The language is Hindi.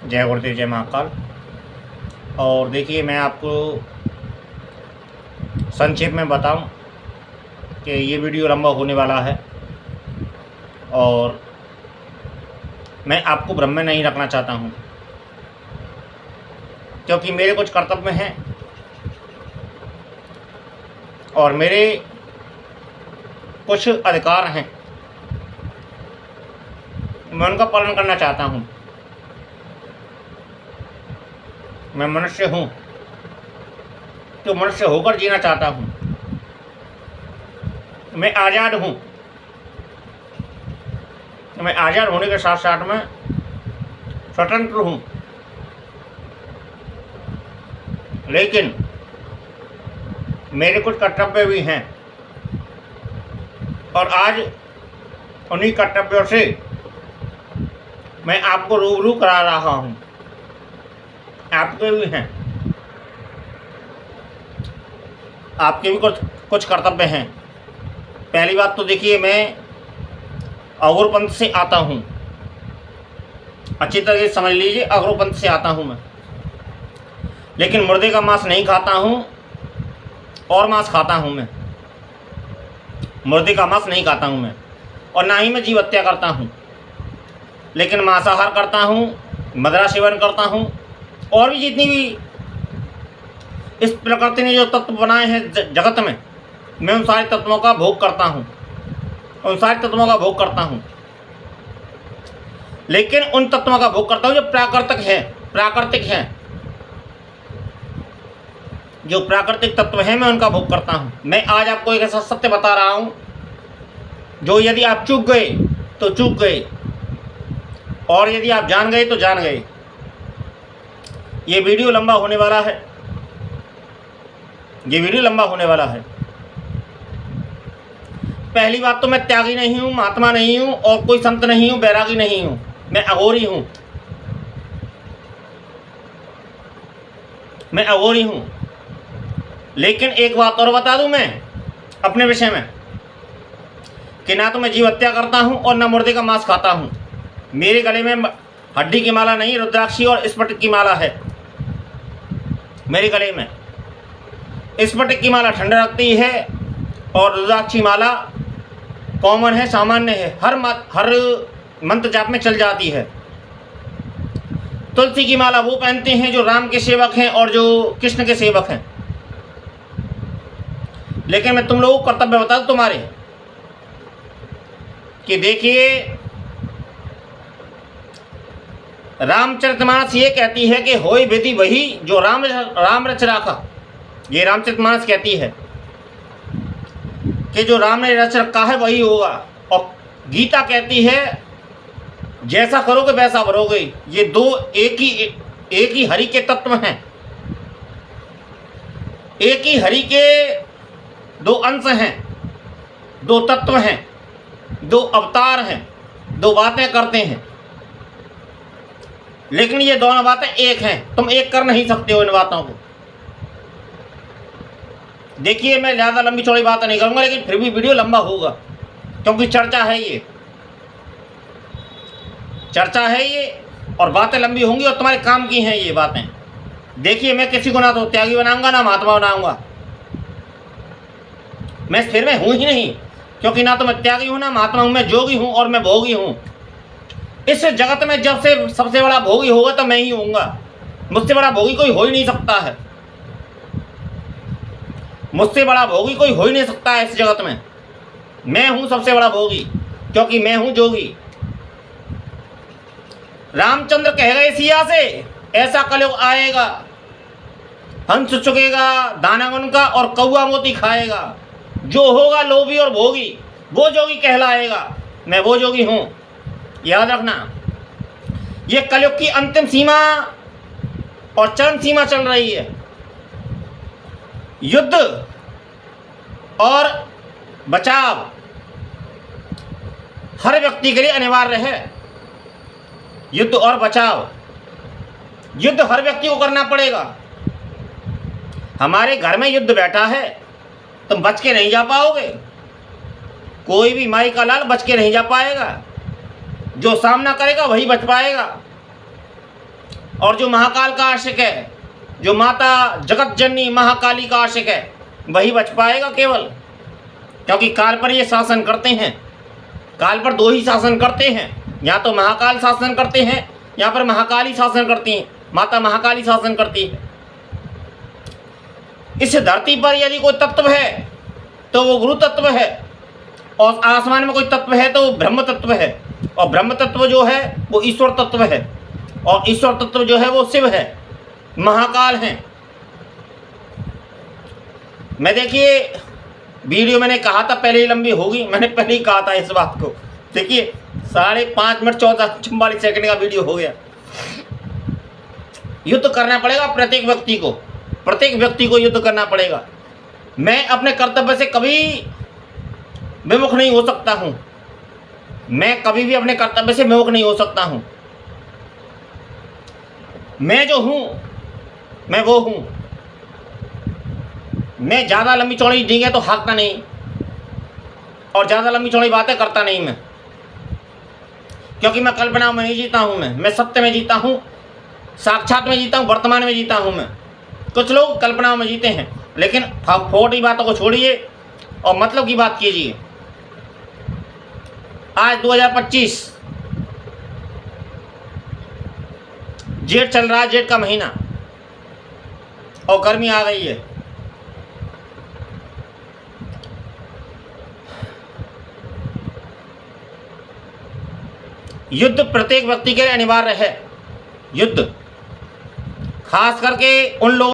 जय गुरुदेव, जय महाकाल। और देखिए, मैं आपको संक्षेप में बताऊं कि ये वीडियो लंबा होने वाला है और मैं आपको भ्रम में नहीं रखना चाहता हूं, क्योंकि मेरे कुछ कर्तव्य हैं और मेरे कुछ अधिकार हैं, मैं उनका पालन करना चाहता हूं। मैं मनुष्य हूं तो मनुष्य होकर जीना चाहता हूं। मैं आज़ाद हूं तो मैं आज़ाद होने के साथ साथ में स्वतंत्र हूं, लेकिन मेरे कुछ कर्तव्य भी हैं और आज उन्हीं कर्तव्यों से मैं आपको रूबरू करा रहा हूं। आपके भी हैं, आपके भी कुछ कर्तव्य हैं। पहली बात तो देखिए, मैं अघोरपंथ से आता हूं, अच्छी तरह से समझ लीजिए, अघोरपंथ से आता हूं मैं। लेकिन मुर्दे का मांस नहीं खाता हूं और मांस खाता हूं मैं। मुर्दे का मांस नहीं खाता हूं मैं और ना ही मैं जीव हत्या करता हूं, लेकिन मांसाहार करता हूं, मदिरा सेवन करता हूं और भी जितनी भी इस प्रकृति ने जो तत्व बनाए हैं जगत में, मैं उन सारे तत्वों का भोग करता हूं, उन सारे तत्वों का भोग करता हूं। लेकिन उन तत्वों का भोग करता हूं जो प्राकृतिक हैं, जो प्राकृतिक तत्व हैं, मैं उनका भोग करता हूं। मैं आज आपको एक ऐसा सत्य बता रहा हूं जो यदि आप चूक गए तो चूक गए, और यदि आप जान गए तो जान गए। ये वीडियो लंबा होने वाला है, ये वीडियो लंबा होने वाला है। पहली बात तो मैं त्यागी नहीं हूं, महात्मा नहीं हूं और कोई संत नहीं हूं, बैरागी नहीं हूं। मैं अघोरी हूं, मैं अघोरी हूं। लेकिन एक बात और बता दूं मैं अपने विषय में, कि ना तो मैं जीव हत्या करता हूं और ना मुर्दे का मांस खाता हूं। मेरे गले में हड्डी की माला नहीं, रुद्राक्षी और स्फटिक की माला है मेरे गले में। स्फटिक की माला ठंडा रखती है और रुद्राक्षी माला कॉमन है, सामान्य है, हर मंत्र जाप में चल जाती है। तुलसी की माला वो पहनते हैं जो राम के सेवक हैं और जो कृष्ण के सेवक हैं। लेकिन मैं तुम लोगों को कर्तव्य बता दूं तुम्हारे, कि देखिए, रामचरितमानस ये कहती है कि होय विधि वही जो राम रच राखा। ये रामचरितमानस कहती है कि जो राम ने रच रखा है वही होगा, और गीता कहती है जैसा करोगे वैसा भरोगे। ये दो एक ही हरि के तत्व हैं, एक ही हरि के दो अंश हैं, दो तत्व हैं, दो अवतार हैं, दो बातें करते हैं। लेकिन ये दोनों बातें एक हैं, तुम एक कर नहीं सकते हो इन बातों को। देखिए, मैं ज़्यादा लंबी चौड़ी बात नहीं करूंगा, लेकिन फिर भी वीडियो लंबा होगा, क्योंकि चर्चा है ये, चर्चा है ये, और बातें लंबी होंगी और तुम्हारे काम की हैं ये बातें। देखिए, मैं किसी को ना तो त्यागी बनाऊंगा ना महात्मा बनाऊंगा। मैं फिर मैं हूं ही नहीं, क्योंकि ना तो मैं त्यागी हूं ना महात्मा हूं, मैं जोगी हूं और मैं भोगी हूं। इस जगत में जब से सबसे बड़ा भोगी होगा तो मैं ही होऊंगा। मुझसे बड़ा भोगी कोई हो ही नहीं सकता है, मुझसे बड़ा भोगी कोई हो ही नहीं सकता है इस जगत में। मैं हूं सबसे बड़ा भोगी, क्योंकि मैं हूं जोगी। रामचंद्र कह गए सिया से, ऐसा कलयुग आएगा, हंस चुकेगा दाना उनका और कौआ मोती खाएगा। जो होगा लोभी और भोगी वो जोगी कहलाएगा। मैं वो जोगी हूं, याद रखना। ये कलयुग की अंतिम सीमा और चरम सीमा चल रही है। युद्ध और बचाव हर व्यक्ति के लिए अनिवार्य है। युद्ध और बचाव, युद्ध हर व्यक्ति को करना पड़ेगा। हमारे घर में युद्ध बैठा है, तुम बच के नहीं जा पाओगे। कोई भी माई का लाल बच के नहीं जा पाएगा। जो सामना करेगा वही बच पाएगा। और जो महाकाल का आशिक है, जो माता जगत जननी महाकाली का आशिक है, वही बच पाएगा केवल। क्योंकि काल पर ये शासन करते हैं। काल पर दो ही शासन करते हैं, या तो महाकाल शासन करते हैं, या पर महाकाली शासन करती हैं, माता महाकाली शासन करती है। इस धरती पर यदि कोई तत्व है तो वो गुरु तत्व है, और आसमान में कोई तत्व है तो वो ब्रह्म तत्व है, और ब्रह्म तत्व जो है वो ईश्वर तत्व है, और ईश्वर तत्व जो है वो शिव है, महाकाल हैं। मैं देखिए वीडियो मैंने कहा था पहले ही लंबी होगी, मैंने पहले ही कहा था इस बात को। देखिए 5.5 मिनट 44 सेकंड का वीडियो हो गया। युद्ध करना पड़ेगा प्रत्येक व्यक्ति को युद्ध करना पड़ेगा। मैं अपने कर्तव्य से कभी विमुख नहीं हो सकता हूं। मैं कभी भी अपने कर्तव्य से विमुख नहीं हो सकता हूं। मैं जो हूं मैं वो हूं। मैं ज़्यादा लंबी चौड़ी डींगे तो हाँकता नहीं, और ज़्यादा लंबी चौड़ी बातें करता नहीं मैं, क्योंकि मैं कल्पना में नहीं जीता हूं। मैं सत्य में जीता हूं, साक्षात में जीता हूं, वर्तमान में जीता हूं मैं। कुछ लोग कल्पना में जीते हैं, लेकिन फोटी बातों को छोड़िए और मतलब की बात कीजिए। आज 2025 जेठ चल रहा है, जेठ का महीना, और गर्मी आ गई है। युद्ध प्रत्येक व्यक्ति के लिए अनिवार्य है। युद्ध खास करके उन लोगों